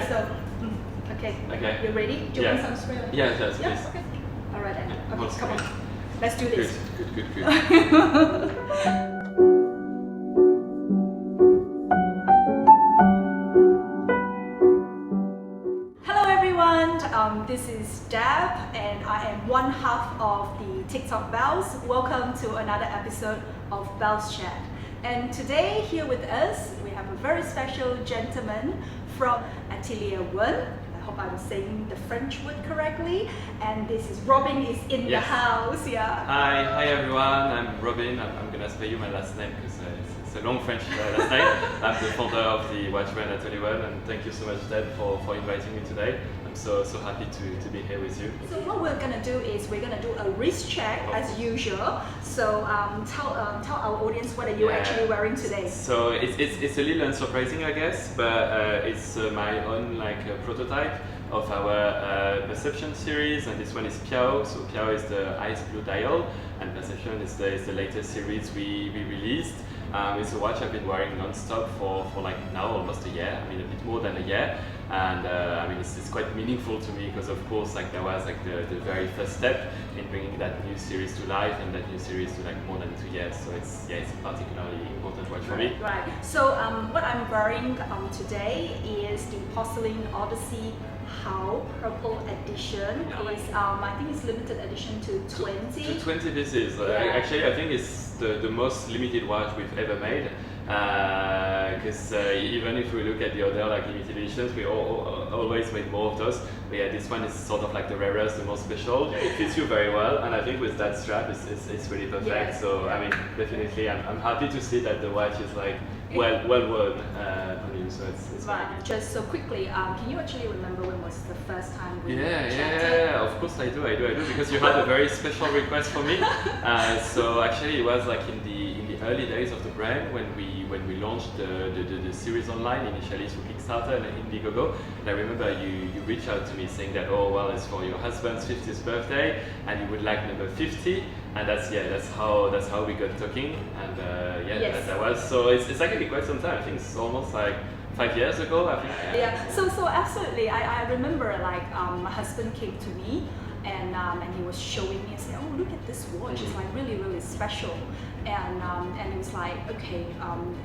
So, okay. You ready? Do you want some spray? Yes, please. Yes. Okay. All right, then. Okay, come on. Let's do this. Good. Hello everyone, this is Deb and I am one half of the TikTok Bells. Welcome to another episode of Bells Chat. And today here with us, we have a very special gentleman from Atelier. I hope I'm saying the French word correctly. And this is Robin is in the house. Yeah. Hi everyone. I'm Robin. I'm gonna spell you my last name because it's a long French last name. I'm the founder of the watch brand Atelier, and thank you so much, Deb, for inviting me today. I'm so happy to be here with you. So what we're gonna do is we're gonna do a wrist check as usual. So tell our audience what are you actually wearing today. So it's a little unsurprising, I guess, but it's my own prototype of our Perception series, and this one is Piao. So Piao is the ice blue dial, and Perception is the latest series we released. It's a watch I've been wearing non-stop for now almost a year. I mean a bit more than a year, and I mean it's quite meaningful to me because of course that was the very first step in bringing that new series to life, and that new series to more than 2 years. So it's a particularly important watch for me. Right. So what I'm wearing today is the Porcelain Odyssey How Purple Edition. I think it's limited edition to 20. To 20 pieces. Actually, I think it's the most limited watch we've ever made. Because even if we look at the other limited editions, we always made more of those. But yeah, this one is sort of the rarest, the most special. It fits you very well, and I think with that strap, it's really perfect. Yes. So I mean, definitely, I'm happy to see that the watch is well worn on you. So it's right. Just so quickly, can you actually remember when was the first time we chatted? Yeah. Of course I do because you had a very special request for me. So actually, it was in the early days of the brand when we launched the series online initially through Kickstarter and Indiegogo. And I remember you reached out to me saying that it's for your husband's 50th birthday and you would like number 50, and that's how we got talking, and that was so it's actually quite some time. I think it's almost 5 years ago, I think. Yeah. So absolutely, I remember my husband came to me and he was showing me and saying, "Oh, look at this watch! It's really special." And he was like, "Okay,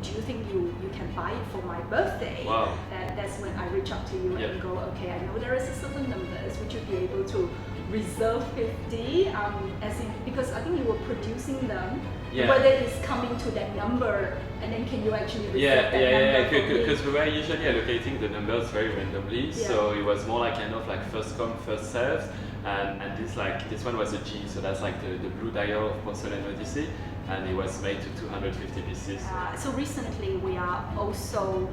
do you think you can buy it for my birthday?" Wow. That's when I reach out to you and go, "Okay, I know there is a certain numbers. Would you be able to reserve 50? Because I think you were producing them. Whether it's coming to that number, and then can you actually reserve that number? Because we were usually allocating the numbers very randomly, so it was more first come, first served. And this one was a G, so that's the blue dial of Porcelain Odyssey, and it was made to 250 pieces. So recently we are also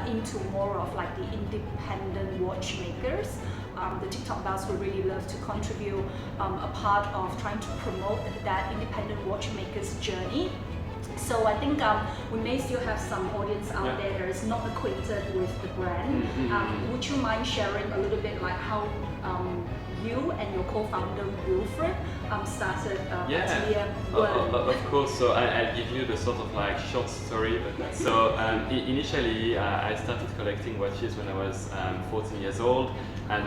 into more of the independent watchmakers. The TikTok Bells would really love to contribute a part of trying to promote that independent watchmakers journey. So I think we may still have some audience out there that is not acquainted with the brand. Would you mind sharing a little bit how you and your co-founder Wilfried started Atelier? Of course. So I'll give you the sort of short story. So initially I started collecting watches when I was 14 years old, and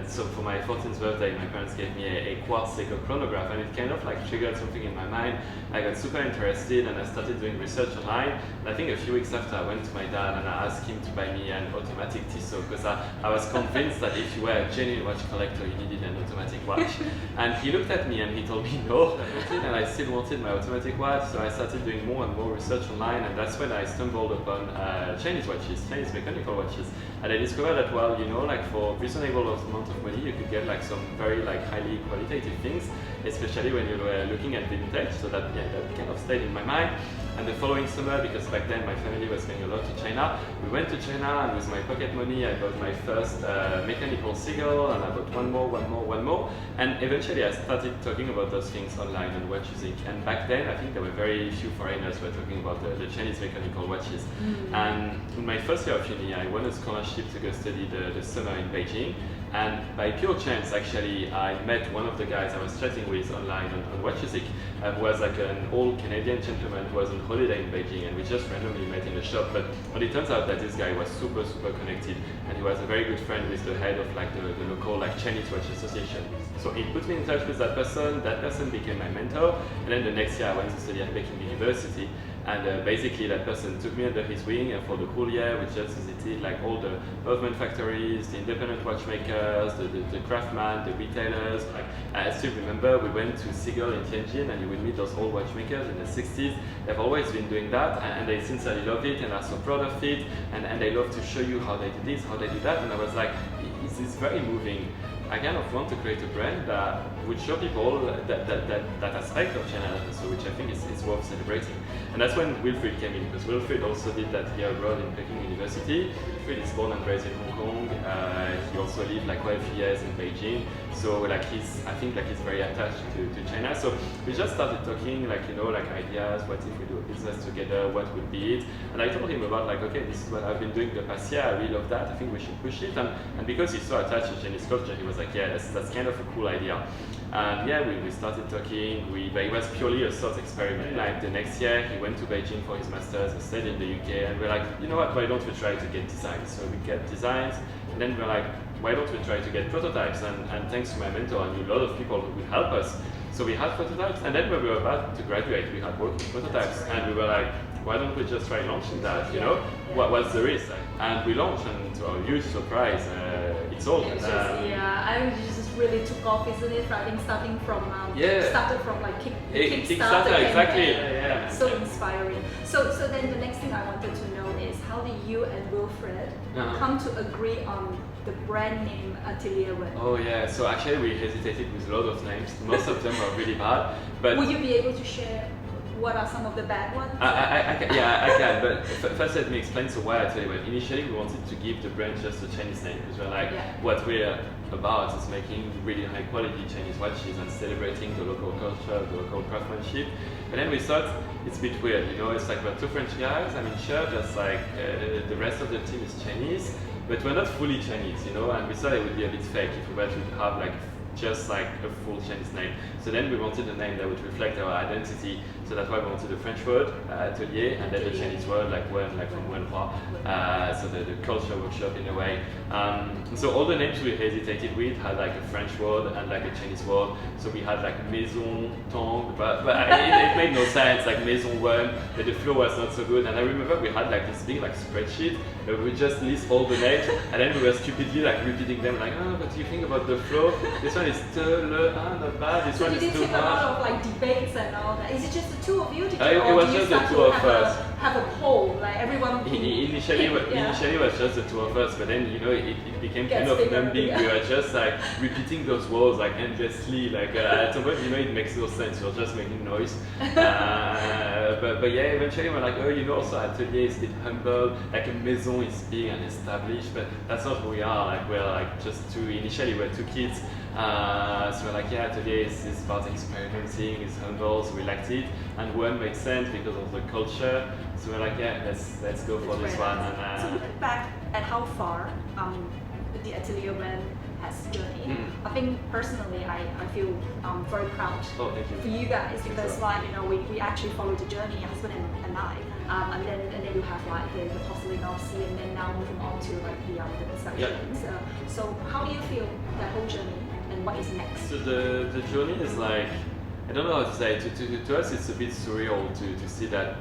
so for my 14th birthday my parents gave me a quartz echo chronograph, and it kind of triggered something in my mind. I got super interested and I started doing research online, and I think a few weeks after I went to my dad and I asked him to buy me an automatic Tissot, because I was convinced that if you were a genuine watch collector you needed an automatic watch. And he looked at me and he told me no, and I still wanted my automatic watch, so I started doing more and more research online, and that's when I stumbled upon Chinese watches, Chinese mechanical watches. And I discovered that for reasonable amount of money you could get some very highly qualitative things, especially when you were looking at vintage. So that kind of stayed in my mind. And the following summer, because back then my family was going a lot to China, we went to China, and with my pocket money I bought my first mechanical seagull, and I bought one more, and eventually I started talking about those things online on Watch Music. And back then I think there were very few foreigners who were talking about the Chinese mechanical watches. And in my first year of uni I won a scholarship to go study the summer in Beijing, And by pure chance, actually, I met one of the guys I was chatting with online on Watchisic, who was like an old Canadian gentleman who was on holiday in Beijing, and we just randomly met in the shop. But it turns out that this guy was super connected, and he was a very good friend with the head of like the local like Chinese Watch Association. So he put me in touch with that person. That person became my mentor, and then the next year I went to study at Peking University. And basically that person took me under his wing, and for the whole year we just visited like all the movement factories, the independent watchmakers, the craftsmen, the retailers. Like I still remember we went to Seagull in Tianjin, and you will meet those old watchmakers in the 60s. They've always been doing that, and they sincerely love it and are so proud of it, and they love to show you how they do this, how they do that. And I was like, it's very moving. I kind of want to create a brand that would show people that aspect of China, so which I think is worth celebrating. And that's when Wilfried came in, because Wilfried also did that year abroad in Peking University. Wilfried is born and raised in Hong Kong. He also lived like quite a few years in Beijing. So like I think he's very attached to China. So we just started talking, like, you know, like ideas, what if we do a business together, what would be it? And I told him about like, okay, this is what I've been doing the past year, I really love that, I think we should push it. And because he's so attached to Chinese culture, he was like, yeah, that's kind of a cool idea. And yeah, we started talking. But it was purely a thought experiment. Like the next year, he went to Beijing for his master's, I stayed in the UK, and we're like, you know what, why don't we try to get designs? So we get designs, and then we're like, why don't we try to get prototypes? And thanks to my mentor, I knew a lot of people who would help us. So we had prototypes, and then when we were about to graduate, we had working prototypes, and we were like, why don't we just try launching that, you know? What's the risk? And we launched, and to our huge surprise, it's all. I think it just really took off, isn't it? I think starting from, started from like Kickstarter, exactly. So inspiring. So then the next thing I wanted to know is, how did you and Wilfried come to agree on the brand name Atelier? Oh yeah, so actually we hesitated with a lot of names. Most of them are really bad. But will you be able to share what are some of the bad ones? I can, but first let me explain. So why Atelier? Initially we wanted to give the brand just a Chinese name, because we're like, what we're about is making really high quality Chinese watches and celebrating the local culture, the local craftsmanship. But then we thought it's a bit weird, you know, it's like we're two French guys, I mean sure, just like the rest of the team is Chinese, but we're not fully Chinese, you know, and we thought it would be a bit fake if we were to have like just like a full Chinese name. So then we wanted a name that would reflect our identity. So that's why we wanted the French word, Atelier, and then the Chinese word, like Wen, like from Wenhua. So the culture workshop in a way. So all the names we hesitated with had like a French word and like a Chinese word. So we had like Maison Tong, but it made no sense, like Maison Wen, but the flow was not so good. And I remember we had like this big like spreadsheet where we just list all the names, and then we were stupidly like repeating them, like, oh, what do you think about the flow? This one is not bad, this one is too much. So you did a lot of like debates and all that. Is it just the two of you? It was just the two of us. Have a poll, like everyone. Initially it was just the two of us, but then, you know, it became kind of numbing. We were just like repeating those words like endlessly. Like at some point, you know, it makes no sense. You're just making noise. But yeah, eventually we're like, oh, you know, also Atelier is a bit humble. Like a maison is big and established, but that's not who we are. Like we're like just two. Initially, we're two kids. So we're like, yeah, Atelier is about experimenting, it's humble, so we liked it. And one made sense because of the culture. So we're like, yeah, let's go for this one. And, so looking back at how far the Atelier brand has journeyed, I think personally I feel very proud for you guys, because like, you know, we actually followed the journey, husband and I. And then you have like the porcelain Aussie, and then now moving on to like the constructions. So how do you feel that whole journey, and what is next? So the journey is like, I don't know how to say, to us it's a bit surreal to see that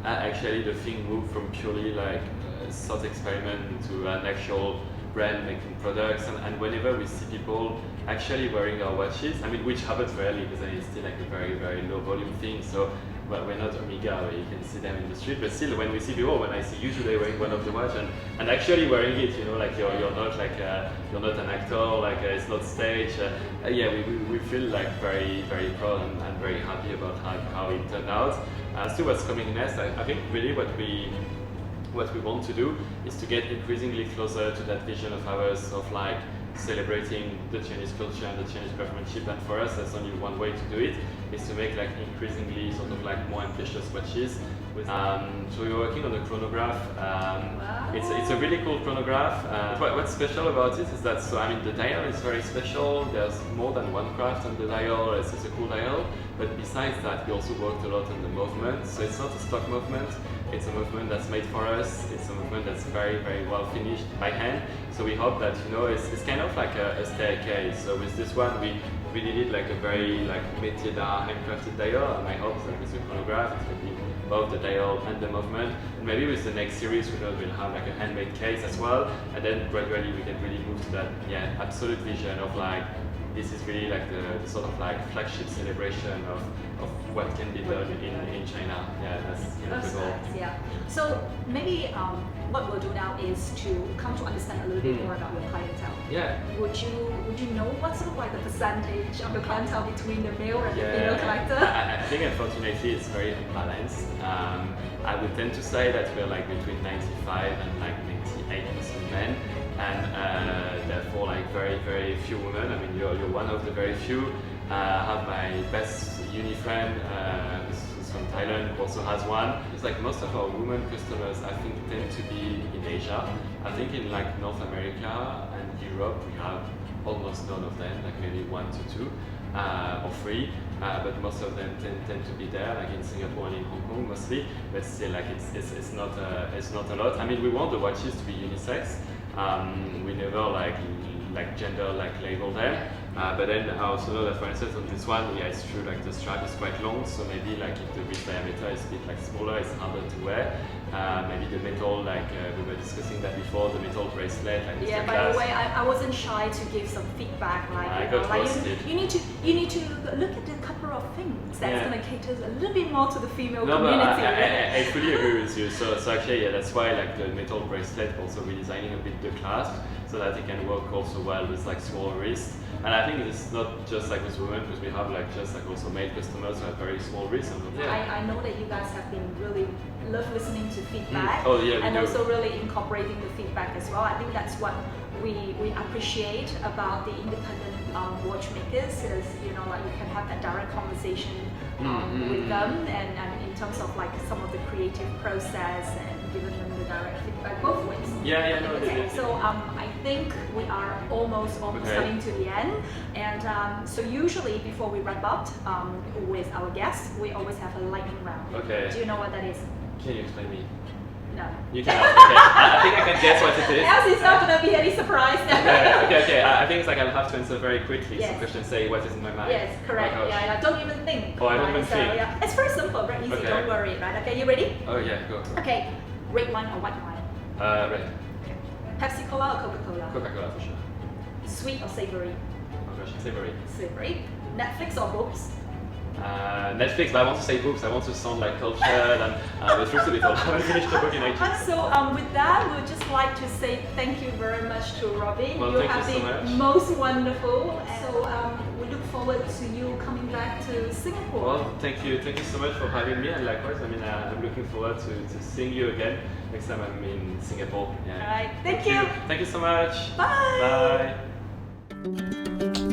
actually the thing moved from purely like a thought experiment to an actual brand making products, and whenever we see people actually wearing our watches, I mean, which happens rarely because it's still like a very low volume thing, so we're not Omega where you can see them in the street, but still when we see people, when I see you today wearing one of the watch and actually wearing it, you know, like you're not like you're not an actor, like it's not stage. Yeah, we feel like very proud and very happy about how it turned out. As to what's coming next, I think really what we want to do is to get increasingly closer to that vision of ours of like celebrating the Chinese culture and the Chinese craftsmanship, and for us there's only one way to do it, is to make like increasingly sort of like more ambitious watches So we were working on a chronograph. Wow. It's a really cool chronograph. What's special about it is that, so I mean, the dial is very special. There's more than one craft on the dial. It's a cool dial. But besides that, we also worked a lot on the movement. So it's not a stock movement. It's a movement that's made for us. It's a movement that's very, very well finished by hand. So we hope that, you know, it's kind of like a staircase. So with this one, we really did like a very like métier d'art handcrafted dial. And I hope that with the chronograph, it will be both the dial and the movement. And maybe with the next series, we'll have like a handmade case as well. And then gradually we can really move to that, absolute vision of like, this is really like the sort of like flagship celebration of what can be done in China. Yeah, that's the goal. Nice, yeah. So maybe what we'll do now is to come to understand a little bit more about your clientele. Yeah. Would you know what sort of like the percentage of your clientele between the male and the female collector? I think unfortunately it's very unbalanced. I would tend to say that we're like between 95 and like 98% men. And therefore like very, very few women. I mean, you're one of the very few. I have my best uni friend who's from Thailand, who also has one. It's like most of our women customers, I think, tend to be in Asia. I think in like North America and Europe, we have almost none of them, like maybe 1 to 2 or 3. But most of them tend to be there, like in Singapore and in Hong Kong mostly. But still, like it's not a lot. I mean, we want the watches to be unisex. We never like gender label them, but then I also know that, for instance, on this one, it's true, like the strap is quite long, so maybe like if the wrist diameter is a bit like smaller, it's harder to wear. Maybe the metal, like we were discussing that before, the metal bracelet, like yeah. By the way, I wasn't shy to give some feedback. Like, you need to look at a couple of things that's going to cater a little bit more to the female community. I fully agree with you. So actually, that's why like the metal bracelet, also redesigning a bit the clasp so that it can work also well with like smaller wrists. And I think it's not just like with women, because we have like just like also male customers who have very small wrists. I know that you guys have been really love listening to feedback and also really incorporating the feedback as well. I think that's what we appreciate about the independent watchmakers, is like you can have that direct conversation with them, and in terms of like some of the creative process and giving them the direct feedback both ways. So I think we are almost coming to the end, and so usually before we wrap up with our guests, we always have a lightning round. Do you know what that is? Can you explain me? No. You cannot. Okay. I think I can guess what it is. Else it's not going to be any surprise. Okay. I think it's like I'll have to answer very quickly. Yes. Some questions say what is in my mind. Yes, correct. I don't even think. I don't even think. It's very simple, very easy. Don't worry, right? Okay, you ready? Oh yeah, go. Okay, red wine or white wine? Red. Okay. Pepsi Cola or Coca-Cola? Coca-Cola for sure. Sweet or savory? Oh gosh, savory. Savory. Netflix or books? Netflix, but I want to say books. I want to sound like cultured, and the truth is, I haven't finished the book in ages. So with that, we would just like to say thank you very much to Robin. Well, you thank have you so been much. most wonderful. So we look forward to you coming back to Singapore. Well, thank you so much for having me, and likewise, I mean, I'm looking forward to seeing you again next time I'm in Singapore. All right, thank you. Thank you so much. Bye. Bye.